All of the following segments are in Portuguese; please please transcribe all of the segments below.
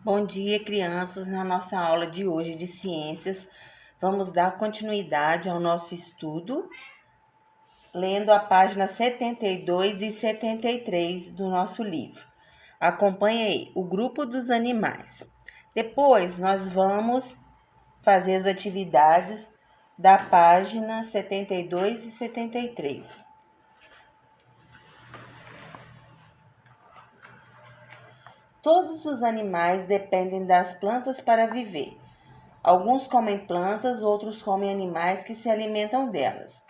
Bom dia, crianças. Na nossa aula de hoje de ciências, vamos dar continuidade ao nosso estudo, lendo a página 72 e 73 do nosso livro. Acompanhe aí, o grupo dos animais. Depois, nós vamos fazer as atividades da página 72 e 73. Todos os animais dependem das plantas para viver. Alguns comem plantas, outros comem animais que se alimentam delas.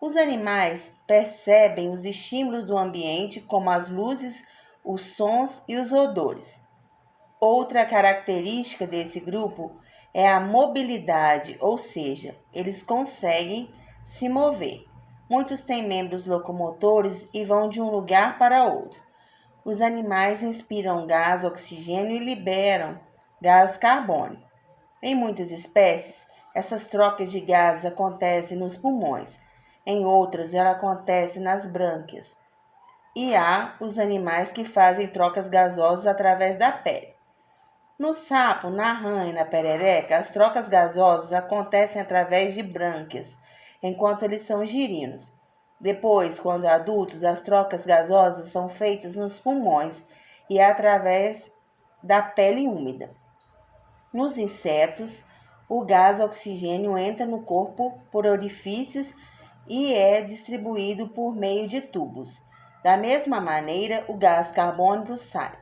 Os animais percebem os estímulos do ambiente, como as luzes, os sons e os odores. Outra característica desse grupo é a mobilidade, ou seja, eles conseguem se mover. Muitos têm membros locomotores e vão de um lugar para outro. Os animais inspiram gás oxigênio e liberam gás carbônico. Em muitas espécies, essas trocas de gases acontecem nos pulmões. Em outras, ela acontece nas brânquias. E há os animais que fazem trocas gasosas através da pele. No sapo, na rã e na perereca, as trocas gasosas acontecem através de brânquias, enquanto eles são girinos. Depois, quando adultos, as trocas gasosas são feitas nos pulmões e através da pele úmida. Nos insetos, o gás oxigênio entra no corpo por orifícios e é distribuído por meio de tubos. Da mesma maneira, o gás carbônico sai.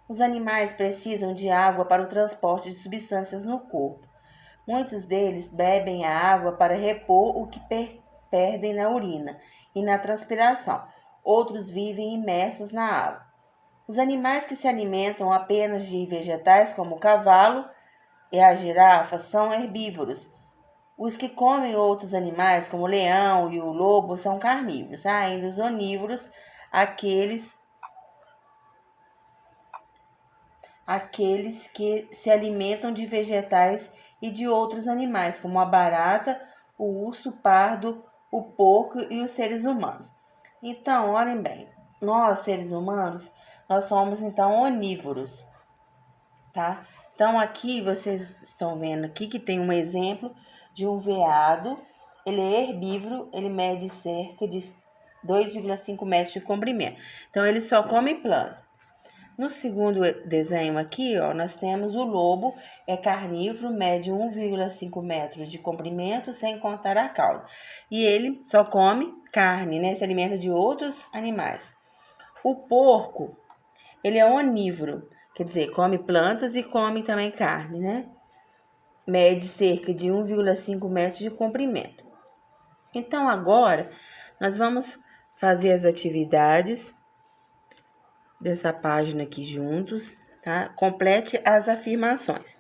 Os animais precisam de água para o transporte de substâncias no corpo. Muitos deles bebem a água para repor o que perdem na urina e na transpiração. Outros vivem imersos na água. Os animais que se alimentam apenas de vegetais, como o cavalo e a girafa, são herbívoros. Os que comem outros animais, como o leão e o lobo, são carnívoros. Há ainda os onívoros, aqueles que se alimentam de vegetais e de outros animais, como a barata, o urso pardo, o porco e os seres humanos. Então, olhem bem, nós, seres humanos, nós somos, então, onívoros, tá? Então, aqui, vocês estão vendo aqui que tem um exemplo de um veado. Ele é herbívoro, ele mede cerca de 2,5 metros de comprimento. Então, ele só come planta. No segundo desenho aqui, ó, nós temos o lobo, é carnívoro, mede 1,5 metros de comprimento, sem contar a cauda. E ele só come carne, né? Se alimenta de outros animais. O porco, ele é onívoro, quer dizer, come plantas e come também carne, né? Mede cerca de 1,5 metros de comprimento. Então, agora, nós vamos fazer as atividades dessa página aqui juntos, tá? Complete as afirmações.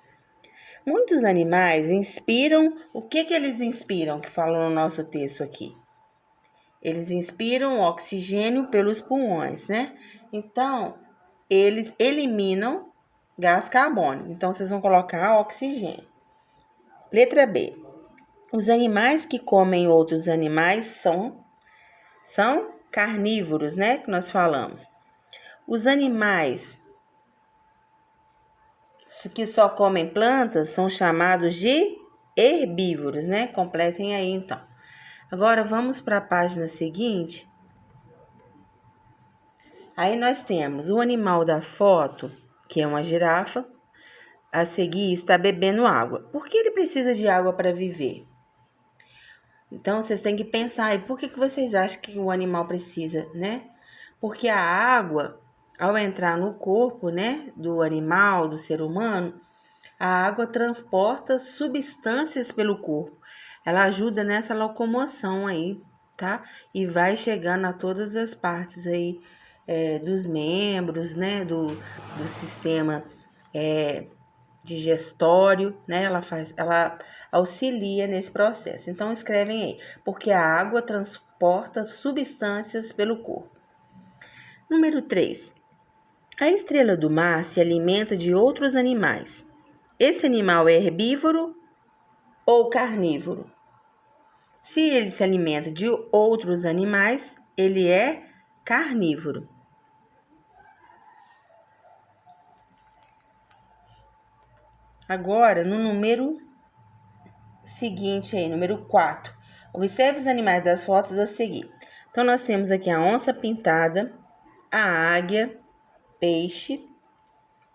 Muitos animais inspiram, o que eles inspiram, que fala no nosso texto aqui? Eles inspiram oxigênio pelos pulmões, né? Então, eles eliminam gás carbônico. Então, vocês vão colocar oxigênio. Letra B. Os animais que comem outros animais são carnívoros, né? Que nós falamos. Os animais que só comem plantas são chamados de herbívoros, né? Completem aí, então. Agora, vamos para a página seguinte. Aí nós temos o animal da foto, que é uma girafa. A seguir, está bebendo água. Por que ele precisa de água para viver? Então, vocês têm que pensar, e por que vocês acham que o animal precisa, né? Porque a água, ao entrar no corpo, né, do animal, do ser humano, a água transporta substâncias pelo corpo. Ela ajuda nessa locomoção aí, tá? E vai chegando a todas as partes aí dos membros, né? Do sistema digestório, né? Ela auxilia nesse processo. Então, escrevem aí, porque a água transporta substâncias pelo corpo. Número 3. A estrela do mar se alimenta de outros animais. Esse animal é herbívoro ou carnívoro? Se ele se alimenta de outros animais, ele é carnívoro. Agora, no número seguinte aí, número 4. Observe os animais das fotos a seguir. Então, nós temos aqui a onça pintada, a águia, peixe,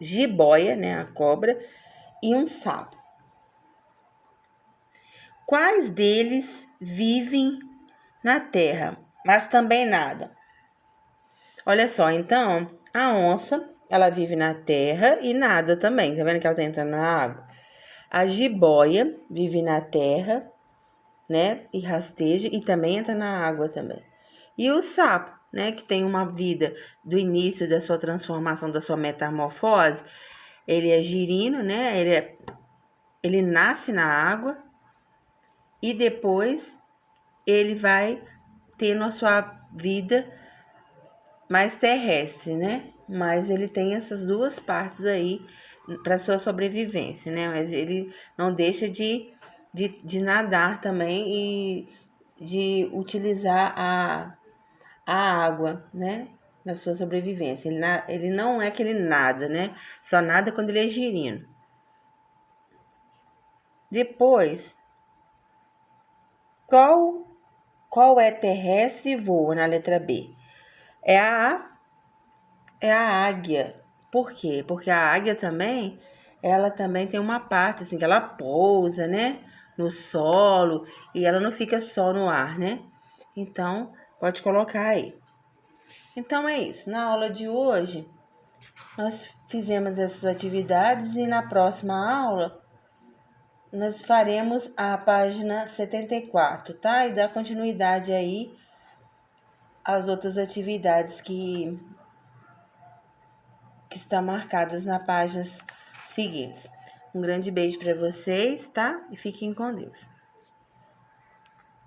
jiboia, né, a cobra, e um sapo. Quais deles vivem na terra, mas também nadam? Olha só, então, a onça, ela vive na terra e nada também. Tá vendo que ela tá entrando na água? A jiboia vive na terra, né, e rasteja e também entra na água também. E o sapo, né, que tem uma vida do início da sua transformação, da sua metamorfose, ele é girino, né, ele nasce na água e depois ele vai tendo a sua vida mais terrestre, né? Mas ele tem essas duas partes aí para sua sobrevivência, né? Mas ele não deixa de nadar também e de utilizar a água, né? Na sua sobrevivência. Ele não é que ele nada, né? Só nada quando ele é girino. Depois, qual é terrestre e voa na letra B? É a águia. Por quê? Porque a águia também, ela também tem uma parte assim que ela pousa, né, no solo e ela não fica só no ar, né? Então, pode colocar aí. Então é isso. Na aula de hoje, nós fizemos essas atividades e na próxima aula nós faremos a página 74, tá? E dá continuidade aí às outras atividades que estão marcadas nas páginas seguintes. Um grande beijo para vocês, tá? E fiquem com Deus.